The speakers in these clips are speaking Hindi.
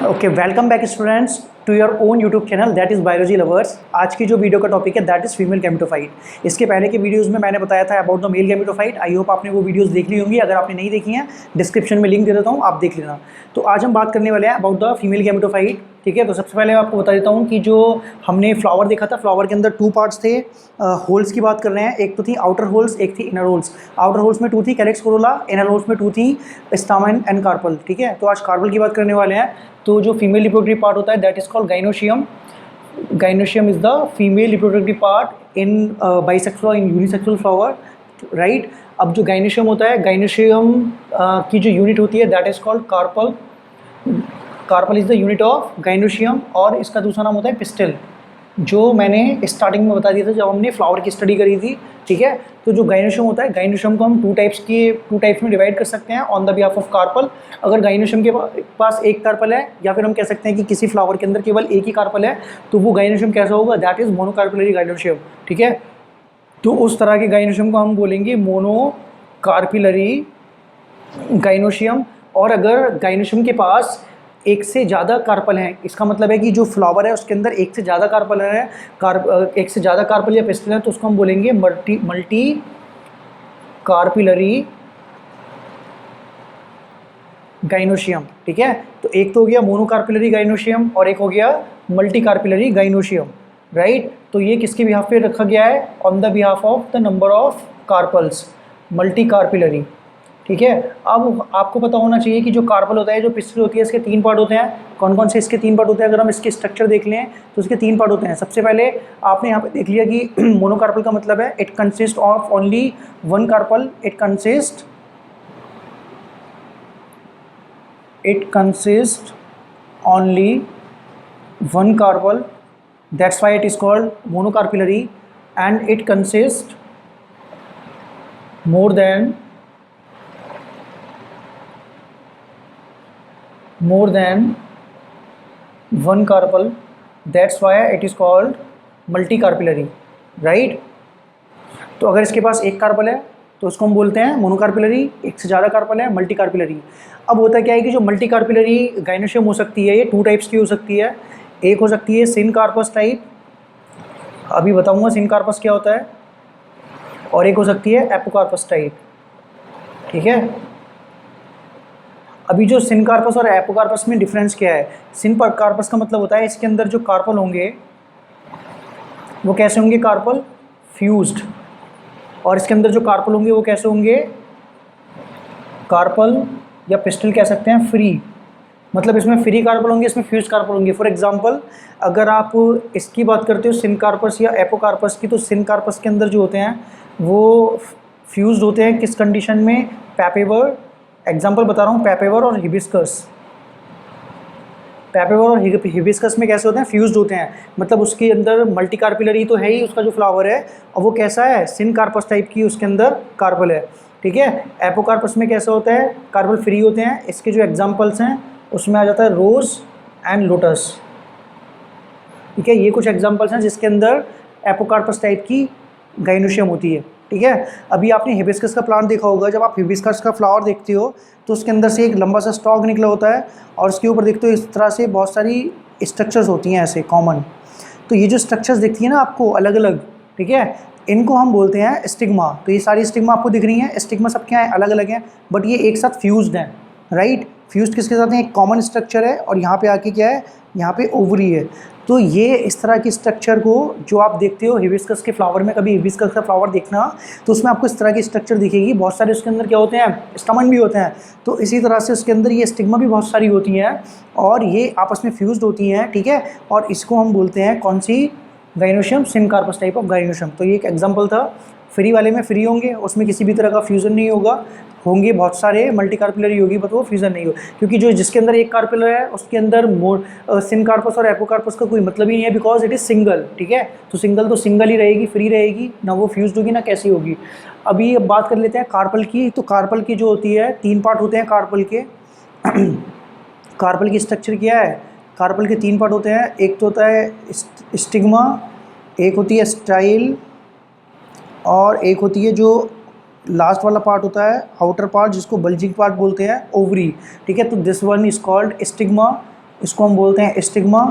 Okay, welcome back students to your own YouTube channel that is biology lovers. आज की जो वीडियो का टॉपिक है दैट इज़ फीमेल गैमेटोफाइट। इसके पहले के वीडियोस में मैंने बताया था about the male gametophyte. I hope आपने वो वीडियोस देख ली होंगी। अगर आपने नहीं देखी हैं डिस्क्रिप्शन में लिंक दे देता हूँ, आप देख लेना। तो आज हम बात करने वाले हैं अबाउट द फीमेल गैमेटोफाइट। ठीक है, तो सबसे पहले आपको बता देता हूँ कि जो हमने फ्लावर देखा था, फ्लावर के अंदर टू पार्ट्स थे। होल्स की बात कर रहे हैं, एक तो थी आउटर होल्स, एक थी इनर होल्स। आउटर होल्स में टू थी कैलिक्स कोरोला, इनर होल्स में टू थी स्टामेन एंड कार्पल। ठीक है, तो आज कार्पल की बात करने वाले हैं। तो जो फीमेल रिप्रोडक्टिव पार्ट होता है that is called gynoecium. Gynoecium is the female reproductive part in bisexual in unisexual flower, right. अब जो गाइनोशियम होता है, गाइनोशियम की जो यूनिट होती है that is called carpel. Carpel is the unit of gynoecium. और इसका दूसरा नाम होता है पिस्टल, जो मैंने स्टार्टिंग में बता दिया था जब हमने फ्लावर की स्टडी करी थी। ठीक है, तो जो गाइनोशियम होता है, गाइनोशियम को हम टू टाइप्स में डिवाइड कर सकते हैं on the behalf of carpel. अगर गाइनोशियम के पास एक कार्पल है, या फिर हम कह सकते हैं कि किसी फ्लावर के अंदर केवल एक ही कार्पल है, तो वो गाइनोशियम कैसा होगा, दैट इज मोनोकार्पुलरी गाइनोशियम। ठीक है, तो उस तरह के गाइनोशियम को हम बोलेंगे मोनोकार्पुलरी गाइनोशियम। और अगर गाइनोशियम के पास एक से ज़्यादा कार्पल हैं, इसका मतलब है कि जो फ्लावर है उसके अंदर एक से ज़्यादा कार्पल है, एक से ज़्यादा कार्पल या पिस्टल है, तो उसको हम बोलेंगे मल्टी कार्पुलरी गाइनोशियम। ठीक है, तो एक तो हो गया मोनोकार्पुलरी गाइनोशियम और एक हो गया मल्टी कार्पुलरी गाइनोशियम, राइट। तो ये किसके बिहाफ पे रखा गया है, on the behalf of the number of carpels, multi carpellary. ठीक है, अब आपको पता होना चाहिए कि जो कार्पल होता है, जो पिस्टल होती है, इसके तीन पार्ट होते हैं। कौन कौन से इसके तीन पार्ट होते हैं? अगर हम इसके स्ट्रक्चर देख लें तो इसके तीन पार्ट होते हैं। सबसे पहले आपने यहाँ पे देख लिया कि मोनोकार्पल का मतलब है it consist of only one carpel. It consist only one carpel, that's why it is called monocarpellary. And it consist more than one carpel, that's why it is called multicarpellary, right। तो अगर इसके पास एक कार्पल है तो उसको हम बोलते हैं मोनोकार्पुलरी, एक से ज़्यादा कार्पल है मल्टीकार्पुलरी। अब होता क्या है कि जो मल्टीकार्पुलरी गाइनोशियम हो सकती है, ये टू टाइप्स की हो सकती है। एक हो सकती है सिनकार्पस टाइप, अभी बताऊंगा सिनकार्पस क्या होता है, और एक हो सकती है एपोकार्पस टाइप। ठीक है, अभी जो सिनकार्पस और एपोकार्पस में डिफरेंस क्या है? सिनकार्पस का मतलब होता है इसके अंदर जो कार्पल होंगे वो कैसे होंगे, कार्पल फ्यूज्ड। और इसके अंदर जो कार्पल होंगे वो कैसे होंगे, कार्पल या पिस्टल कह सकते हैं फ्री। मतलब इसमें फ्री कार्पल होंगे, इसमें फ्यूज कार्पल होंगे। फॉर एग्जांपल अगर आप इसकी बात करते हो सिनकार्पस या एपोकार्पस की, तो सिनकार्पस के अंदर जो होते हैं वो फ्यूज्ड होते हैं किस कंडीशन में, पैपेवर। एग्जांपल बता रहा हूँ, पैपेवर और हिबिस्कस। पैपेवर और हिबिस्कस में कैसे होते हैं, फ्यूज्ड होते हैं। मतलब उसके अंदर मल्टीकार्पुलरी तो है ही उसका जो फ्लावर है, और वो कैसा है, सिनकार्पस टाइप की उसके अंदर कार्पल है। ठीक है, एपोकार्पस में कैसा होता है, कार्पल फ्री होते हैं। इसके जो एग्जाम्पल्स हैं उसमें आ जाता है रोज एंड लोटस। ठीक है, ये कुछ एग्जाम्पल्स हैं जिसके अंदर एपोकार्पस टाइप की गाइनोशियम होती है। ठीक है, अभी आपने हिबिस्कस का प्लांट देखा होगा। जब आप हिबिस्कस का फ्लावर देखते हो तो उसके अंदर से एक लंबा सा स्टॉक निकला होता है, और उसके ऊपर देखते हो इस तरह से बहुत सारी स्ट्रक्चर्स होती हैं ऐसे कॉमन। तो ये जो स्ट्रक्चर्स दिखती हैं ना आपको अलग अलग, ठीक है, इनको हम बोलते हैं स्टिग्मा। तो ये सारी स्टिग्मा आपको दिख रही हैं, स्टिग्मा सब क्या है, अलग अलग हैं, बट ये एक साथ फ्यूज्ड हैं, राइट। फ्यूज्ड किसके साथ है, एक कॉमन स्ट्रक्चर है, और यहाँ पे आके क्या है, यहाँ पे ओवरी है। तो ये इस तरह की स्ट्रक्चर को जो आप देखते हो हिबिस्कस के फ्लावर में, कभी हिबिस्कस का फ्लावर देखना तो उसमें आपको इस तरह की स्ट्रक्चर दिखेगी। बहुत सारे उसके अंदर क्या होते हैं, स्टमन भी होते हैं। तो इसी तरह से उसके अंदर ये स्टिग्मा भी बहुत सारी होती हैं, और ये आपस में फ्यूज्ड होती हैं। ठीक है, और इसको हम बोलते हैं कौन सी, gynoecium, syncarpous type of gynoecium. तो ये एक एग्जाम्पल था। फ्री वाले में फ्री होंगे, उसमें किसी भी तरह का फ्यूज़न नहीं होगा। होंगे बहुत सारे मल्टीकार्पुलरी होगी, बट वो फ्यूजन नहीं हो, क्योंकि जो जिसके अंदर एक कार्पुलर है उसके अंदर सिनकार्पस और एपोकार्पस का कोई मतलब ही नहीं है, बिकॉज इट इज़ सिंगल। ठीक है, तो सिंगल ही रहेगी, फ्री रहेगी, ना वो फ्यूज्ड होगी ना कैसी होगी। अभी अब बात कर लेते हैं कार्पल की। तो कार्पल की जो होती है, तीन पार्ट होते हैं कार्पल के। कार्पल की स्ट्रक्चर क्या है, कार्पल के तीन पार्ट होते हैं। एक तो होता है स्टिग्मा, एक होती है स्टाइल, और एक होती है जो लास्ट वाला पार्ट होता है आउटर पार्ट, जिसको बल्जिंग पार्ट बोलते हैं, ओवरी। ठीक है, तो this one is called stigma इसको हम बोलते हैं stigma,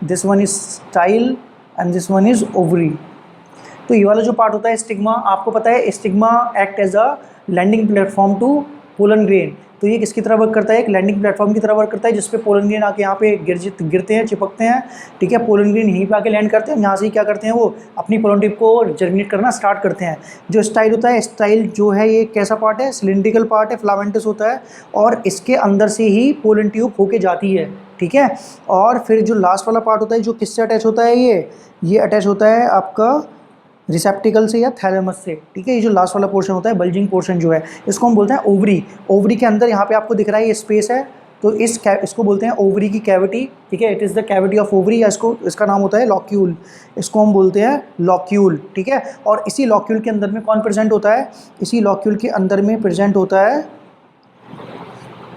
this one is style and this one is ovary. तो ये वाला जो पार्ट होता है स्टिग्मा, आपको पता है stigma act as a landing platform to pollen grain. तो ये किसकी तरह वर्क करता है, एक लैंडिंग प्लेटफॉर्म की तरह वर्क करता है, जिसपे पोलन ग्रेन आके यहाँ पे गिरते हैं, चिपकते हैं, ठीक है। पोलन ग्रेन यहीं पे आके लैंड करते हैं, यहाँ से ही क्या करते हैं वो अपनी पोलन टिप को जर्मिनेट करना स्टार्ट करते हैं। जो स्टाइल होता है, स्टाइल जो है ये कैसा पार्ट है, सिलिंड्रिकल पार्ट है, फिलामेंटस होता है, और इसके अंदर से ही पोलन ट्यूब होके जाती है, ठीक है। और फिर जो लास्ट वाला पार्ट होता है जो किससे अटैच होता है, ये अटैच होता है आपका रिसेप्टिकल से या थैलेमस से, ठीक है। ये जो लास्ट वाला पोर्शन होता है, बल्जिंग पोर्शन जो है, इसको हम बोलते हैं ओवरी। ओवरी के अंदर यहाँ पे आपको दिख रहा है ये स्पेस है, तो इसको बोलते हैं ओवरी की कैविटी, ठीक है। It is the cavity of ovary, या इसका नाम होता है लॉक्यूल, इसको हम बोलते हैं लॉक्यूल, ठीक है। और इसी लॉक्यूल के अंदर में कौन प्रेजेंट होता है, इसी लॉक्यूल के अंदर में प्रेजेंट होता है,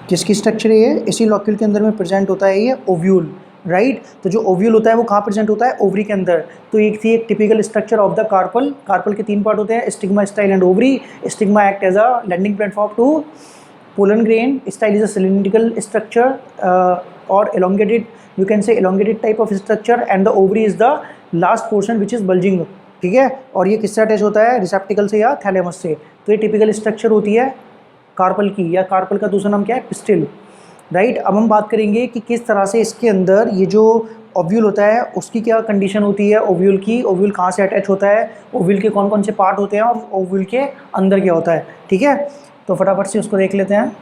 किसकी स्ट्रक्चर है ये, इसी लॉक्यूल के अंदर में प्रेजेंट होता है ये ओव्यूल, राइट। तो जो ओव्यूल होता है वो कहाँ प्रेजेंट होता है, ओवरी के अंदर। तो एक थी एक typical structure of the carpel. Carpel के 3 पार्ट होते हैं, stigma, style and ovary. Stigma act as a landing platform to pollen grain, style is a cylindrical structure और elongated, you can say elongated type of structure, and the ovary is the last portion which is bulging, ठीक है। और ये किससे अटैच होता है, रिसेप्टिकल से या थैलेमस से। तो ये टिपिकल स्ट्रक्चर होती है कार्पल की, या कार्पल का दूसरा नाम क्या है, पिस्टिल, राइट। अब हम बात करेंगे कि किस तरह से इसके अंदर ये जो ओव्यूल होता है उसकी क्या कंडीशन होती है, ओव्यूल की, ओव्यूल कहाँ से अटैच होता है, ओव्यूल के कौन कौन से पार्ट होते हैं, और ओव्यूल के अंदर क्या होता है, ठीक है। तो फटाफट से उसको देख लेते हैं।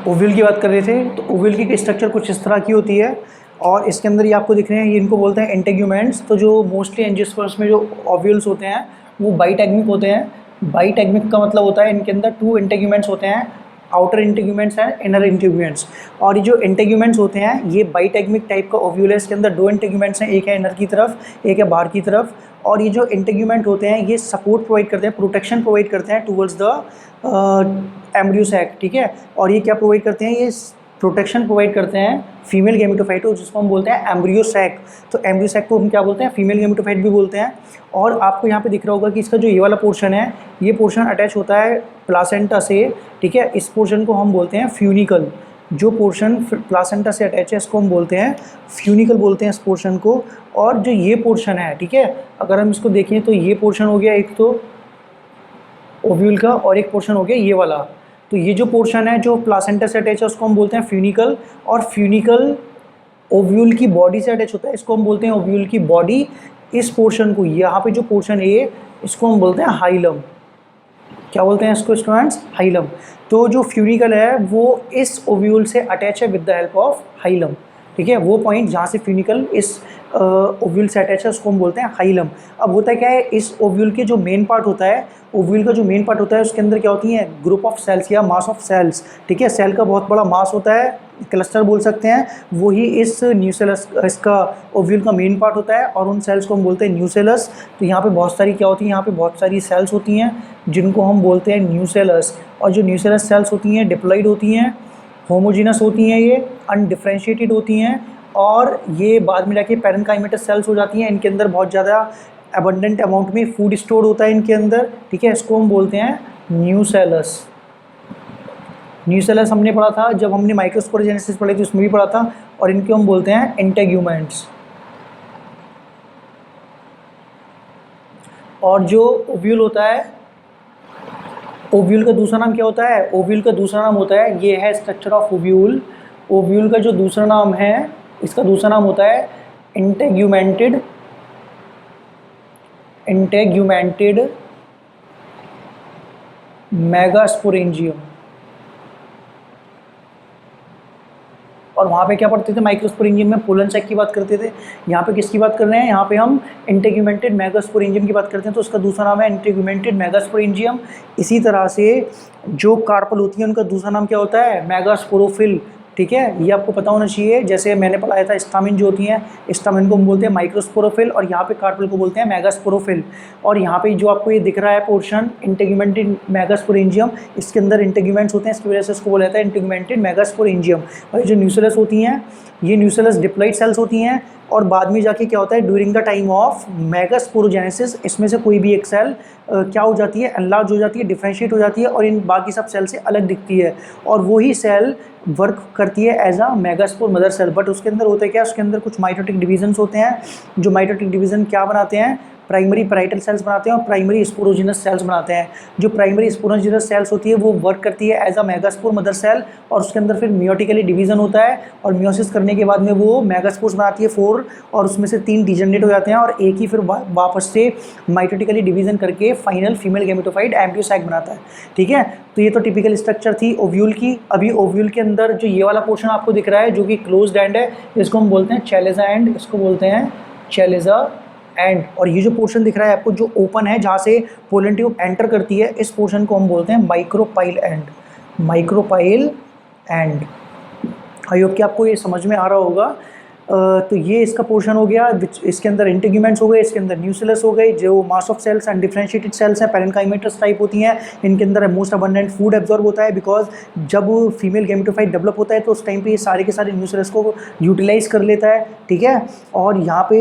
ओव्यूल की बात कर रहे थे, तो ओव्यूल की स्ट्रक्चर कुछ इस तरह की होती है, और इसके अंदर ये आपको दिख रहे हैं, ये इनको बोलते हैं इंटेग्यूमेंट्स। तो जो मोस्टली एंजियोस्पर्म्स में जो ओव्यूल्स होते हैं वो बाइटैगमिक होते हैं। बाइटैगमिक का मतलब होता है इनके अंदर 2 इंटेग्यूमेंट्स होते हैं, outer integuments and inner integuments. और ये जो इंटेग्यूमेंट्स होते हैं ये बाइटैगमिक टाइप का ओव्यूल है, इसके अंदर 2 इंटेग्यूमेंट्स हैं, एक है इनर की तरफ, एक है बाहर की तरफ। और ये जो इंटेग्यूमेंट होते हैं ये सपोर्ट प्रोवाइड करते हैं, प्रोटेक्शन प्रोवाइड करते हैं टुवर्ड्स द एम्ब्रियो सैक, ठीक है। और ये क्या प्रोवाइड करते हैं, ये प्रोटेक्शन प्रोवाइड करते हैं फीमेल गैमेटोफाइट को, जिसको हम बोलते हैं एम्ब्रियो सैक। तो एम्ब्रियो सैक को हम क्या बोलते हैं, फीमेल गैमेटोफाइट भी बोलते हैं। और आपको यहाँ पे दिख रहा होगा कि इसका जो ये वाला पोर्शन है, ये पोर्शन अटैच होता है प्लासेंटा से, ठीक है। इस पोर्शन को हम बोलते हैं फ्यूनिकल। जो पोर्शन प्लासेंटा से अटैच है इसको हम बोलते हैं फ्यूनिकल, बोलते हैं इस पोर्शन को। और जो ये पोर्शन है, ठीक है, अगर हम इसको देखें तो ये पोर्शन हो गया एक तो ओव्यूल का, और एक पोर्शन हो गया ये वाला। तो ये जो पोर्शन है जो प्लासेंटा से अटैच है उसको हम बोलते हैं फ्यूनिकल, और फ्यूनिकल ओव्यूल की बॉडी से अटैच होता है, इसको हम बोलते हैं ओव्यूल की बॉडी। इस पोर्शन को, यहाँ पे जो पोर्शन है ये, इसको हम बोलते हैं हाइलम। क्या बोलते हैं इसको स्टूडेंट्स, हाइलम। तो जो फ्यूनिकल है वो इस ओव्यूल से अटैच है with the help of hilum, ठीक है। वो पॉइंट जहाँ से फ्यूनिकल इस ओव्यूल से अटैच है उसको हम बोलते हैं हाइलम। अब होता क्या है, इस ओव्यूल के जो मेन पार्ट होता है, ओव्यूल का जो मेन पार्ट होता है उसके अंदर क्या होती है, ग्रुप ऑफ सेल्स या मास ऑफ सेल्स, ठीक है। सेल का बहुत बड़ा मास होता है, क्लस्टर बोल सकते हैं, वही इस न्यूसेलस, इसका ओव्यूल का मेन पार्ट होता है, और उन सेल्स को हम बोलते हैं न्यूसेलस। तो यहाँ पे बहुत सारी क्या होती है, यहाँ पे बहुत सारी सेल्स होती हैं जिनको हम बोलते हैं न्यूसेलस। और जो न्यूसेलस सेल्स होती हैं डिप्लॉइड होती हैं, होमोजीनस होती हैं, ये अनडिफ्रेंशिएटेड होती हैं, और ये बाद में जाके पैरेन्काइमेटस सेल्स हो जाती हैं। इनके अंदर बहुत ज़्यादा अबंडेंट अमाउंट में फूड स्टोर होता है इनके अंदर, ठीक है। इसको हम बोलते हैं न्यूसेलस। न्यूसेलस हमने पढ़ा था जब हमने माइक्रोस्पोरोजेनेसिस पढ़ी थी, उसमें भी पढ़ा था। और इनको हम बोलते हैं इंटेग्यूमेंट्स। और जो ओव्यूल होता है, ओव्यूल का दूसरा नाम क्या होता है, ओव्यूल का दूसरा नाम होता है, ये है स्ट्रक्चर ऑफ ओव्यूल। ओव्यूल का जो दूसरा नाम है, इसका दूसरा नाम होता है इंटेग्यूमेंटेड मेगास्पोरेंजियम। और वहाँ पे क्या पढ़ते थे, माइक्रोस्पोरेंजियम में पोलन सैक की बात करते थे। यहाँ पे किसकी बात कर रहे हैं, यहाँ पे हम इंटेग्यूमेंटेड मेगास्पोरेंजियम की बात करते हैं, तो उसका दूसरा नाम है इंटेग्यूमेंटेड मेगास्पोरेंजियम। इसी तरह से जो कार्पल होती है उनका दूसरा नाम क्या होता है, मेगास्पोरोफिल, ठीक है। ये आपको पता होना चाहिए। जैसे मैंने पढ़ाया था स्टामिन जो होती हैं, स्टामिन को हम बोलते हैं माइक्रोस्पोरोफिल, और यहाँ पे कार्पल को बोलते हैं मेगास्पोरोफिल। और यहाँ पे जो आपको ये दिख रहा है पोर्शन इंटेग्यूमेंटेड मेगास्पोरेंजियम, इसके अंदर इंटेग्यूमेंट्स होते हैं, इसकी वजह से इसको बोला जाता है इंटेग्यूमेंटेड मेगास्पोरेंजियम। और ये जो न्यूसेलस होती हैं, ये न्यूसेलस डिप्लॉइड सेल्स होती हैं, और बाद में जाके क्या होता है, during the time of megasporogenesis इसमें से कोई भी एक सेल क्या हो जाती है, एनलार्ज हो जाती है, डिफ्रेंशिएट हो जाती है और इन बाकी सब सेल से अलग दिखती है, और वही सेल वर्क करती है as a megaspore mother cell. But उसके अंदर होता है क्या, उसके अंदर कुछ माइटोटिक डिवीजन्स होते हैं, जो माइटोटिक डिवीजन क्या बनाते हैं, प्राइमरी पैराइटल सेल्स बनाते हैं और प्राइमरी स्पोरोजिनस सेल्स बनाते हैं। जो प्राइमरी स्पोरोजिनस सेल्स होती है वो वर्क करती है as a megaspore mother cell, और उसके अंदर फिर मियोटिकली डिवीजन होता है, और मियोसिस करने के बाद में वो मेगास्पोर्स बनाती है 4, और उसमें से 3 डिजेनरेट हो जाते हैं और एक ही फिर वापस से माइटोटिकली डिवीजन करके final female gametophyte embryo sac बनाता है। ठीक है, तो ये तो टिपिकल स्ट्रक्चर थी ओव्यूल की। अभी ओव्यूल के अंदर जो ये वाला पोर्शन आपको दिख रहा है जो कि क्लोज्ड एंड है, इसको हम बोलते हैं चैलेजा एंड, इसको बोलते हैं चैलेजा एंड। और ये जो पोर्शन दिख रहा है आपको जो ओपन है जहाँ से पोलन ट्यूब एंटर करती है, इस पोर्शन को हम बोलते हैं micropyle and, micropyle and. I hope कि आपको ये समझ में आ रहा होगा। तो ये इसका पोर्शन हो गया, इसके अंदर इंटीग्यूमेंट्स हो गए, इसके अंदर न्यूक्लियस हो गए, जो mass of cells and differentiated cells हैं, पैरेन्काइमेटस टाइप होती हैं, इनके अंदर मोस्ट अबंडेंट फूड एब्जॉर्ब होता है, बिकॉज जब फीमेल गैमेटोफाइट डेवलप होता है तो उस टाइम पे ये सारे के सारे न्यूक्लियस को यूटिलाइज कर लेता है। ठीक है, और यहाँ पे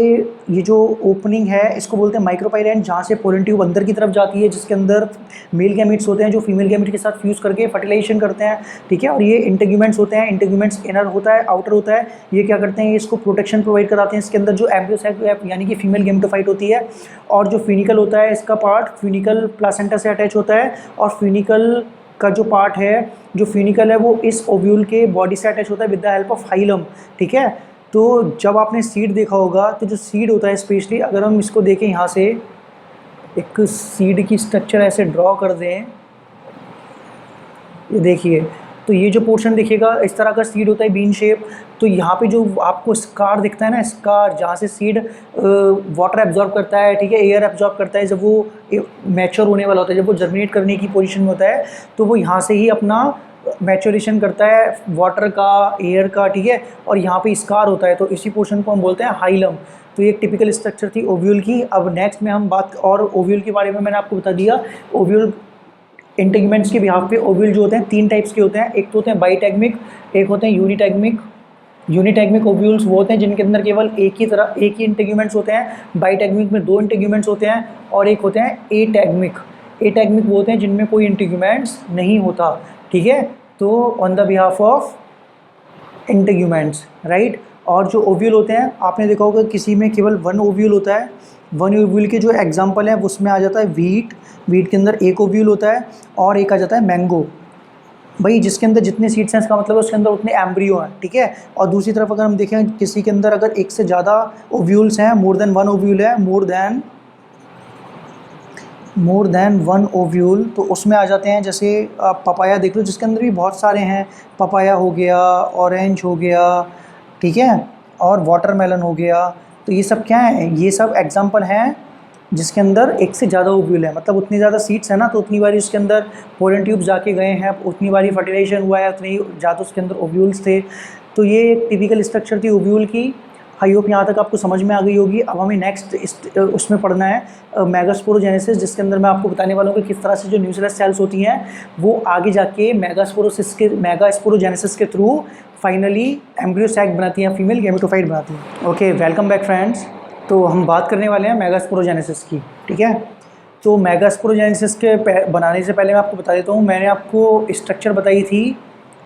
ये जो ओपनिंग है इसको बोलते हैं माइक्रोपाइल एंड, जहाँ से पोलन ट्यूब अंदर की तरफ जाती है, जिसके अंदर मेल गैमेट्स होते हैं जो फीमेल गैमेट के साथ फ्यूज करके फर्टिलाइजेशन करते हैं। ठीक है, और ये इंटीग्यूमेंट्स होते हैं, इंटीग्यूमेंट्स इनर होता है, आउटर होता है, ये क्या करते हैं, इसको प्रोटेक्शन प्रोवाइड कराते हैं। इसके अंदर जो एम्ब्रियो सैक यानी कि फीमेल गैमेटोफाइट होती है, और जो फ्यूनिकल होता है इसका पार्ट फ्यूनिकल प्लासेंटा से अटैच होता है, और फ्यूनिकल का जो पार्ट है, जो फ्यूनिकल है वो इस ओव्यूल के बॉडी से अटैच होता है with the help of hilum. ठीक है, तो जब आपने सीड देखा होगा तो जो सीड होता है स्पेशली, अगर हम इसको देखें यहाँ से एक सीड की स्ट्रक्चर ऐसे ड्रॉ कर दें, ये देखिए, तो ये जो पोर्शन दिखेगा इस तरह का सीड होता है बीन शेप। तो यहाँ पे जो आपको स्कार दिखता है ना, स्कार जहाँ से सीड वाटर एब्जॉर्ब करता है, ठीक है, एयर एब्जॉर्ब करता है, जब वो मैच्योर होने वाला होता है, जब वो जर्मिनेट करने की पोजीशन में होता है, तो वो यहाँ से ही अपना मैच्योरेशन करता है वाटर का, एयर का। ठीक है, और यहाँ पे स्कार होता है, तो इसी पोर्शन को हम बोलते हैं हाइलम। तो ये एक टिपिकल स्ट्रक्चर थी ओव्यूल की। अब नेक्स्ट में हम बात, और ओव्यूल के बारे में मैंने आपको बता दिया। ओव्यूल इंटीग्यूमेंट्स के बिहाफ पे ओव्यूल जो होते हैं 3 टाइप्स के होते हैं, एक तो होते हैं बाईटैग्मिक, एक होते हैं यूनिटैग्मिक। यूनिटैग्मिक ओव्यूल्स वो होते हैं जिनके अंदर केवल एक ही इंटीग्यूमेंट्स होते हैं। बाईटैग्मिक में 2 इंटीग्यूमेंट्स होते हैं, और एक होते हैं एटैग्मिक। एटैग्मिक वो होते हैं जिनमें कोई इंटीग्यूमेंट्स नहीं होता। ठीक है, तो on the behalf of integuments, right. और जो ओव्यूल होते हैं आपने देखा होगा किसी में केवल 1 ओव्यूल होता है। 1 ओव्यूल के जो एग्जांपल है उसमें आ जाता है वीट के अंदर 1 ओव्यूल होता है, और एक आ जाता है मैंगो। भाई जिसके अंदर जितने सीड्स हैं इसका मतलब है उसके अंदर उतने एम्ब्रियो हैं। ठीक है, और दूसरी तरफ अगर हम देखें किसी के अंदर अगर एक से ज़्यादा ओव्यूल्स हैं, मोर देन 1 ओव्यूल है, मोर देन 1 ओव्यूल, तो उसमें आ जाते हैं, जैसे आप पपाया देख लो जिसके अंदर भी बहुत सारे हैं, पपाया हो गया, ऑरेंज हो गया, ठीक है, और वाटरमेलन हो गया। तो ये सब क्या है, ये सब एग्जांपल हैं जिसके अंदर एक से ज़्यादा ओव्यूल है, मतलब उतनी ज़्यादा सीड्स है ना, तो उतनी बारी उसके अंदर पोलन ट्यूब जाके गए हैं, उतनी बारी फर्टिलाइजेशन हुआ है, उतनी ज़्यादा उसके अंदर ओव्यूल्स थे। तो ये एक टिपिकल स्ट्रक्चर थी ओव्यूल की। आई होप यहाँ तक आपको समझ में आ गई होगी। अब हमें नेक्स्ट उसमें पढ़ना है मेगास्पोरोजेनेसिस, जिसके अंदर मैं आपको बताने वाला हूँ कि किस तरह से जो न्यूक्लियस सेल्स होती हैं वो आगे जाके मेगास्पोरोजेनेसिस के थ्रू फाइनली एम्ब्रियो सैक बनाती हैं, फीमेल गैमेटोफाइट बनाती हैं। Okay, welcome back friends. तो हम बात करने वाले हैं मेगास्पोरोजेनेसिस की। ठीक है, तो मेगास्पोरोजेनेसिस के बनाने से पहले मैं आपको बता देता हूँ, मैंने आपको स्ट्रक्चर बताई थी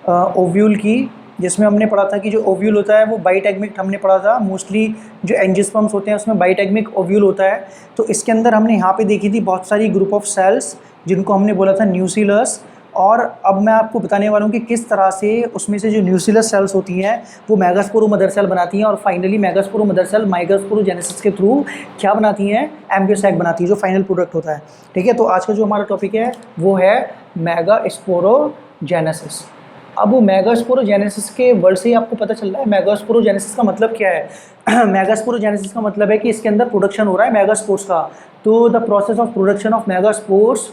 ओव्यूल की, जिसमें हमने पढ़ा था कि जो ओव्यूल होता है वो बाईटैग्मिक हमने पढ़ा था। मोस्टली जो एंजियोस्पर्म्स होते हैं उसमें बाईटैग्मिक ओव्यूल होता है। तो इसके अंदर हमने यहाँ पे देखी थी बहुत सारी ग्रुप ऑफ सेल्स जिनको हमने बोला था न्यूक्लियस। और अब मैं आपको बताने वाला हूँ कि किस तरह से उसमें से जो न्यूक्लियस सेल्स होती हैं वो मेगास्पोरो मदर सेल बनाती हैं, और फाइनली मेगास्पोरो मदर सेल मेगास्पोरोजेनेसिस के थ्रू क्या बनाती हैं, एम्ब्रियो सैक बनाती है, जो फाइनल प्रोडक्ट होता है। ठीक है, तो आज का जो हमारा टॉपिक है वो है मेगास्पोरोजेनेसिस। अब वो मेगास्पोरोजेनेसिस के वर्ड से ही आपको पता चल रहा है मेगास्पोरोजेनेसिस का मतलब क्या है। मेगास्पोरोजेनेसिस का मतलब है कि इसके अंदर प्रोडक्शन हो रहा है मेगास्पोर्स का। तो the process of production of megaspores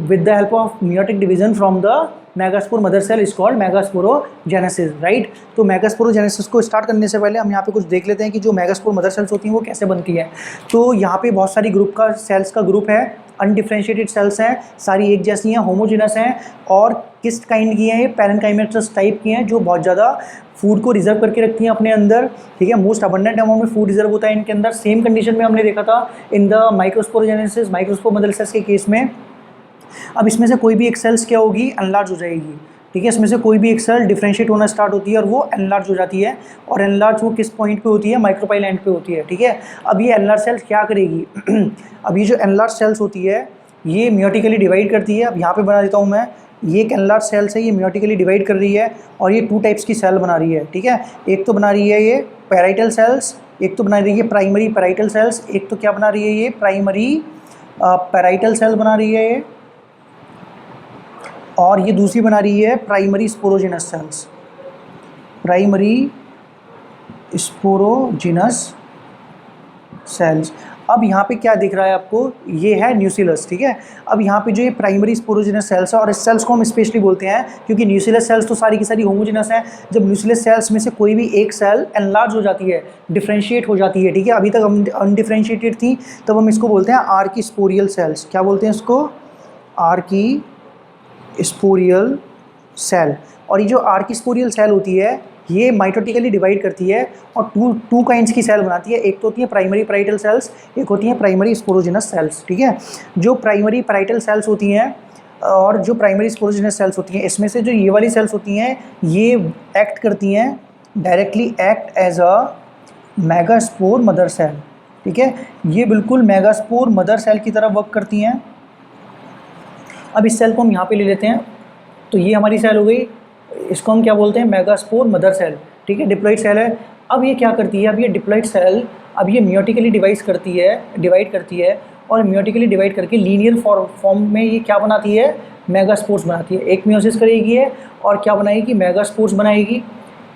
with the help of meiotic division from the megaspore mother cell is called megasporogenesis, right. तो मेगास्पोरोजेनेसिस को स्टार्ट करने से पहले हम यहाँ पे कुछ देख लेते हैं कि जो मेगास्पोर मदर सेल्स होती हैं वो कैसे बनती हैं। तो यहाँ पे बहुत सारी सेल्स का ग्रुप है, अनडिफ्रेंशिएटेड सेल्स हैं, सारी एक जैसी हैं, होमोजेनस हैं, और किस काइंड की हैं, ये पैरेन्काइमेटस टाइप की हैं, जो बहुत ज़्यादा फूड को रिजर्व करके रखती हैं अपने अंदर, ठीक है। मोस्ट अबंडेंट अमाउंट में फूड रिजर्व होता है इनके अंदर। सेम कंडीशन में हमने देखा था in the microsporogenesis, microspore mother cells के केस में। अब इसमें से कोई भी एक सेल्स क्या होगी, एनलार्ज हो जाएगी, ठीक है। इसमें से कोई भी एक सेल डिफ्रेंशिएट होना स्टार्ट होती है और वो एनलार्ज हो जाती है। और एनलार्ज वो किस पॉइंट पे होती है, माइक्रोपाइल एंड पे होती है, ठीक है। अब ये एनलार्ज सेल्स क्या करेगी अब ये जो एनलार्ज सेल्स होती है ये मियोटिकली डिवाइड करती है। अब यहाँ पे बना देता हूँ मैं, ये एक एनलार्ज सेल्स है, ये मियोटिकली डिवाइड कर रही है और ये 2 टाइप्स की सेल बना रही है, ठीक है। एक तो बना रही है ये पैराइटल सेल्स, एक तो बना रही है प्राइमरी पैराइटल सेल्स, एक तो क्या बना रही है ये प्राइमरी पैराइटल सेल बना रही है ये, और ये दूसरी बना रही है primary sporogenous sales, primary sporogenous sales. अब यहाँ पे क्या दिख रहा है आपको, ये है न्यूसिलस, ठीक है। अब यहाँ पे जो ये प्राइमरी स्पोरोजिनस सेल्स है, और इस सेल्स को हम स्पेशली बोलते हैं क्योंकि न्यूसिलस सेल्स तो सारी की सारी होमोजिनस हैं। जब न्यूसिलस सेल्स में से कोई भी एक सेल एनलार्ज हो जाती है, डिफ्रेंशिएट हो जाती है, ठीक है, अभी तक हम अनडिफ्रेंशिएटेड थी, तब हम इसको बोलते हैं आर्कीस्पोरियल सेल्स। क्या बोलते हैं इसको, आर्कीस्पोरियल सेल। और ये जो आर्कीस्पोरियल सेल होती है ये माइटोटिकली डिवाइड करती है और टू काइंड्स की सेल बनाती है। एक तो होती है प्राइमरी पैराइटल सेल्स, एक होती है प्राइमरी स्पोरोजिनस सेल्स, ठीक है। जो प्राइमरी पैराइटल सेल्स होती हैं और जो प्राइमरी स्पोरोजिनस सेल्स होती हैं, इसमें से जो ये वाली सेल्स होती हैं ये एक्ट करती हैं, directly act as a megaspore mother cell, ठीक है। ये बिल्कुल मेगास्पोर मदर सेल की तरह वर्क करती हैं। अब इस सेल को हम यहाँ पे ले लेते हैं, तो ये हमारी सेल हो गई, इसको हम क्या बोलते हैं, मेगास्पोर मदर सेल, ठीक है, डिप्लॉइड सेल है। अब ये क्या करती है, अब ये डिप्लॉइड सेल अब ये मियोटिकली डिवाइड करती है और मियोटिकली डिवाइड करके लीनियर फॉर्म में ये क्या बनाती है, मेगास्पोर्स बनाती है। एक मियोसिस करेगी है और क्या बनाएगी, मेगास्पोर्स बनाएगी।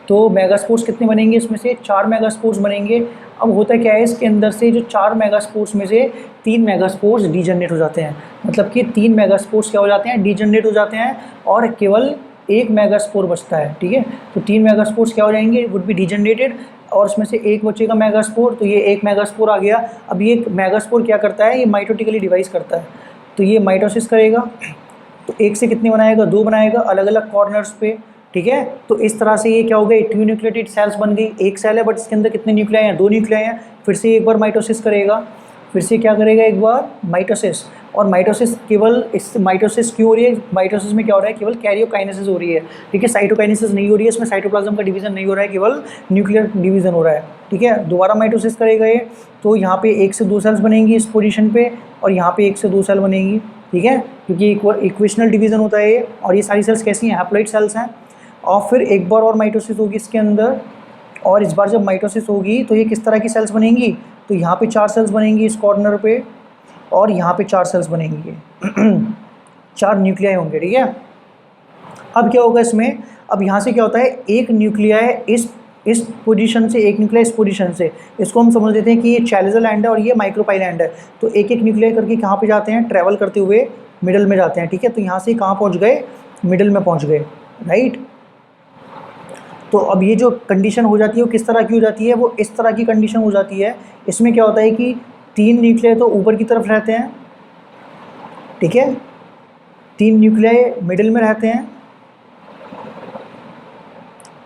तो मेगास्पोर्स कितने बनेंगे, इसमें से 4 मेगास्पोर्स बनेंगे। अब होता क्या है, इसके अंदर से जो 4 मेगास्पोर्स में से 3 मेगास्पोर्स डीजनरेट हो जाते हैं, मतलब कि 3 मेगास्पोर्स क्या हो जाते हैं, डीजनरेट हो जाते हैं और केवल 1 मेगास्पोर बचता है, ठीक है। तो 3 मेगास्पोर्स क्या हो जाएंगे, वुड बी डीजनरेटेड, और उसमें से एक बचेगा मेगास्पोर, तो ये 1 मेगास्पोर आ गया। अब ये मेगास्पोर क्या करता है, ये माइटोटिकली डिवाइड करता है, तो ये माइटोसिस करेगा। तो 1 से कितने बनाएगा, 2 बनाएगा अलग अलग कॉर्नर्स पे, ठीक है। तो इस तरह से ये क्या हो गया, 2 न्यूक्लिएटेड सेल्स बन गई। एक सेल है बट इसके अंदर कितने न्यूक्लियाई हैं, 2 न्यूक्लियाई हैं। फिर से एक बार माइटोसिस करेगा, फिर से क्या करेगा, एक बार माइटोसिस। और माइटोसिस केवल इस माइटोसिस क्यों हो रही है, माइटोसिस में क्या हो रहा है, केवल कैरियोकाइनेसिस हो रही है, ठीक है। साइटोकाइनेसिस नहीं हो रही है, इसमें साइटोप्लाज्म का डिवीजन नहीं हो रहा है, केवल न्यूक्लियर डिवीजन हो रहा है, ठीक है। दोबारा माइटोसिस करेगा ये, तो यहाँ पे 1 से 2 सेल्स बनेंगी इस पोजीशन पे, और यहाँ पे 1 से 2 सेल बनेंगी, ठीक है, क्योंकि इक्वेशनल डिवीजन होता है ये। और ये सारी सेल्स कैसी हैं, हैप्लॉइड सेल्स हैं। और फिर एक बार और माइटोसिस होगी इसके अंदर, और इस बार जब माइटोसिस होगी तो ये किस तरह की सेल्स बनेंगी, तो यहाँ पे 4 सेल्स बनेंगी इस कॉर्नर पे, और यहाँ पे 4 सेल्स बनेंगी 4 न्यूक्लियाई होंगे, ठीक है। अब क्या होगा इसमें, अब यहाँ से क्या होता है, एक न्यूक्लियाई इस पोजीशन से, एक न्यूक्लियाई इस पोजीशन से, इसको हम समझ लेते हैं कि ये चैलेजल एंड है और ये माइक्रोपाइल एंड है। तो एक एक न्यूक्लियाई करके कहाँ पे जाते हैं, ट्रैवल करते हुए मिडल में जाते हैं, ठीक है। तो यहाँ से कहाँ पहुँच गए, मिडल में पहुँच गए, राइट। तो अब ये जो कंडीशन हो जाती है वो किस तरह की हो जाती है, वो इस तरह की कंडीशन हो जाती है। इसमें क्या होता है कि 3 न्यूक्लियाई तो ऊपर की तरफ रहते हैं, ठीक है, 3 न्यूक्लियाई मिडिल में रहते हैं,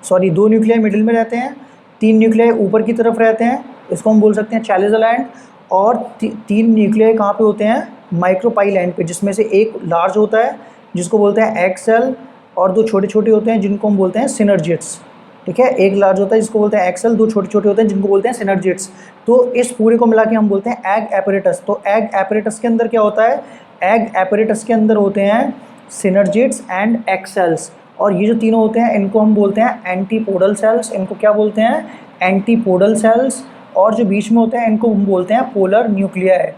सॉरी 2 न्यूक्लियाई मिडिल में रहते हैं, 3 न्यूक्लियाई ऊपर की तरफ रहते हैं, इसको हम बोल सकते हैं चैलेजल एंड। और 3 न्यूक्लियाई कहाँ पे होते हैं, माइक्रोपाइल एंड पे, जिसमें से एक लार्ज होता है जिसको बोलते हैं एग सेल, और 2 छोटे छोटे होते हैं जिनको हम बोलते हैं सिनर्जिट्स, ठीक है। एक लार्ज होता है जिसको बोलते हैं एक्सेल, 2 छोटे छोटे होते हैं जिनको बोलते हैं सिनर्जिट्स। तो इस पूरे को मिला के हम बोलते हैं एग एपरेटस। तो एग एपरेटस के अंदर क्या होता है, एग एपरेटस के अंदर होते हैं सिनर्जिट्स एंड एक्सेल्स, और ये जो तीनों होते हैं इनको हम बोलते हैं एंटीपोडल सेल्स। इनको क्या बोलते हैं, एंटीपोडल सेल्स। और जो बीच में होते हैं इनको हम बोलते हैं पोलर न्यूक्लियाई,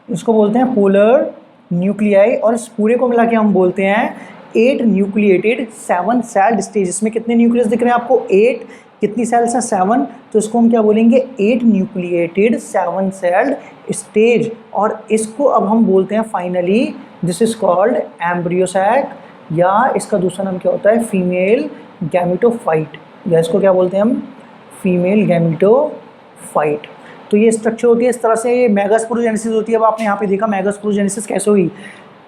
इसको बोलते हैं पोलर न्यूक्लियाई। और इस पूरे को मिला के हम बोलते हैं 8 न्यूक्लिएटेड 7 सेल्ड स्टेज। इसमें कितने न्यूक्लियस दिख रहे हैं आपको, 8, कितनी सेल्स हैं, 7, तो इसको हम क्या बोलेंगे, 8 न्यूक्लिएटेड 7 सेल्ड स्टेज। और इसको अब हम बोलते हैं finally, this is called embryo sac, या इसका दूसरा नाम क्या होता है, फीमेल गैमेटोफाइट, या इसको क्या बोलते हैं हम, फीमेल गैमेटोफाइट। तो ये स्ट्रक्चर होती है इस तरह से, ये मेगास्पोरोजेनेसिस होती है। अब आपने यहाँ पे देखा मेगास्पोरोजेनेसिस कैसे हुई,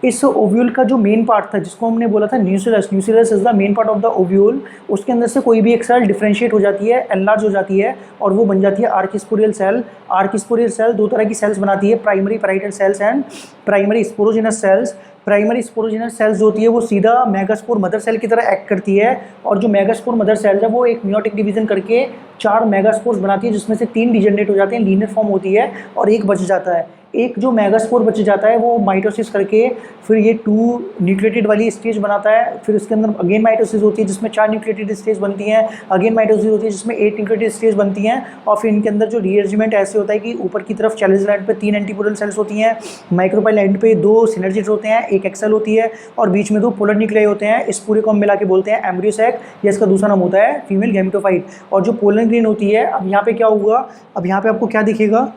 इस ओव्यूल का जो मेन पार्ट था जिसको हमने बोला था nucleus, nucleus is the main part of the ovule, उसके अंदर से कोई भी एक सेल डिफरेंशिएट हो जाती है, एनलार्ज हो जाती है और वो बन जाती है आर्किस्पोरियल सेल। आर्किस्पोरियल सेल दो तरह की सेल्स बनाती है, primary parietal cells and primary sporogenous cells. Primary sporogenous cells जो होती है वो सीधा मेगास्पोर मदर सेल की तरह एक्ट करती है, और जो मेगास्पोर मदर सेल है वो एक मियोटिक डिवीजन करके 4 मेगास्पोर्स बनाती है, जिसमें से 3 डिजेनरेट हो जाते हैं, लीनियर फॉर्म होती है, और एक बच जाता है। एक जो मेगास्पोर बच जाता है वो माइटोसिस करके फिर ये 2 न्यूक्लिएटेड वाली स्टेज बनाता है, फिर उसके अंदर अगेन माइटोसिस होती है जिसमें 4 न्यूक्लिएटेड स्टेज बनती हैं, अगेन माइटोसिस होती है जिसमें 8 न्यूक्लिएटेड स्टेज बनती हैं, और फिर इनके अंदर जो रीअरेंजमेंट ऐसे होता है कि ऊपर की तरफ चैलेंज एंड पे 3 एंटीपोडल सेल्स होती हैं, माइक्रोपाइल एंड पे 2 सिनर्जिड्स होते हैं, एक एक्सेल होती है, और बीच में 2 पोलर न्यूक्लियाई होते हैं। इस पूरे को हम मिला के बोलते हैं एम्ब्रियो सैक, या इसका दूसरा नाम होता है फीमेल गैमेटोफाइट। और जो पोलर ग्रेन होती है, अब यहाँ पे क्या होगा, अब यहाँ पे आपको क्या दिखेगा,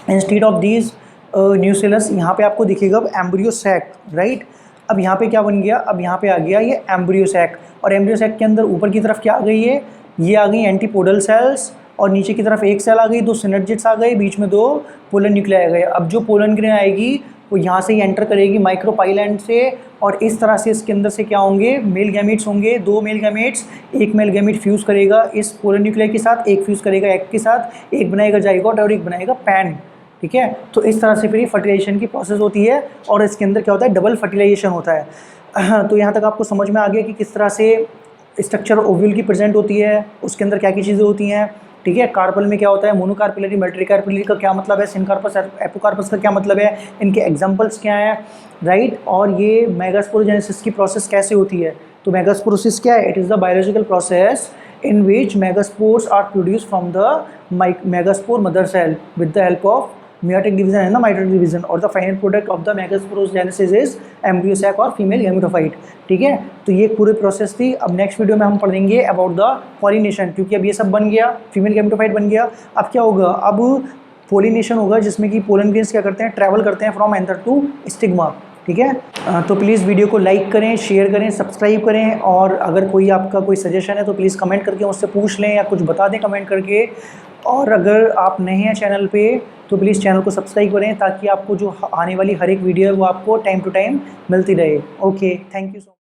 इंस्टेड ऑफ दीज न्यूक्लियस यहाँ पे आपको दिखेगा अब एम्ब्रियो सैक, राइट। अब यहाँ पे क्या बन गया, अब यहाँ पे आ गया ये एम्ब्रियो सैक, और एम्ब्रियो सैक के अंदर ऊपर की तरफ क्या आ गई है, ये आ गई एंटीपोडल सेल्स, और नीचे की तरफ एक सेल आ गई, 2 सिनर्जिड्स आ गए, बीच में 2 पोलर न्यूक्लियाई आ गए। अब जो पोलर ग्रेन आएगी वो यहाँ से ही एंटर करेगी माइक्रोपाइल एंड से, और इस तरह से इसके अंदर से क्या होंगे, मेल गैमीट्स होंगे, 2 मेल गैमीट्स, एक मेल गैमीट फ्यूज़ करेगा इस पोलर न्यूक्लियाई के साथ, एक फ्यूज़ करेगा एग के साथ, एक बनाएगा जाइगोट और एक बनाएगा पैन, ठीक है। तो इस तरह से फिर ये फर्टिलाइजेशन की प्रोसेस होती है, और इसके अंदर क्या होता है, डबल फर्टिलाइजेशन होता है। तो यहाँ तक आपको समझ में आ गया कि किस तरह से स्ट्रक्चर ओव्यूल की प्रेजेंट होती है, उसके अंदर क्या क्या चीज़ें होती हैं, ठीक है। कार्पल में क्या होता है, मोनोकार्पिलरी, मल्टीकार्पिलरी का क्या मतलब है, सिनकार्पस, एपोकार्पस का क्या मतलब है, इनके एग्जांपल्स क्या हैं, राइट। और ये मेगास्पोरोजेनेसिस की प्रोसेस कैसे होती है, तो मेगास्पोरोसिस क्या है, it is the biological process in which megaspores are produced from the megaspore mother cell with the help of meiotic division and the mitotic division, और the final product of the megasporogenesis is embryo sac और female gametophyte, ठीक है। तो ये पूरी प्रोसेस थी। अब नेक्स्ट वीडियो में हम पढ़ेंगे अबाउट द पॉलिनेशन, क्योंकि अब ये सब बन गया, फीमेल गैमेटोफाइट बन गया, अब क्या होगा, अब पोलिनेशन होगा जिसमें कि पोलन ग्रेन्स क्या करते हैं, ट्रैवल करते हैं फ्रॉम एंथर टू स्टिग्मा, ठीक है। तो प्लीज़ वीडियो को लाइक करें, शेयर करें, सब्सक्राइब करें, और अगर कोई आपका कोई सजेशन है तो प्लीज़ कमेंट करके मुझसे पूछ लें या कुछ बता दें कमेंट करके। और अगर आप नए हैं चैनल पे तो प्लीज़ चैनल को सब्सक्राइब करें ताकि आपको जो आने वाली हर एक वीडियो है वो आपको टाइम टू टाइम मिलती रहे। Okay, thank you so much.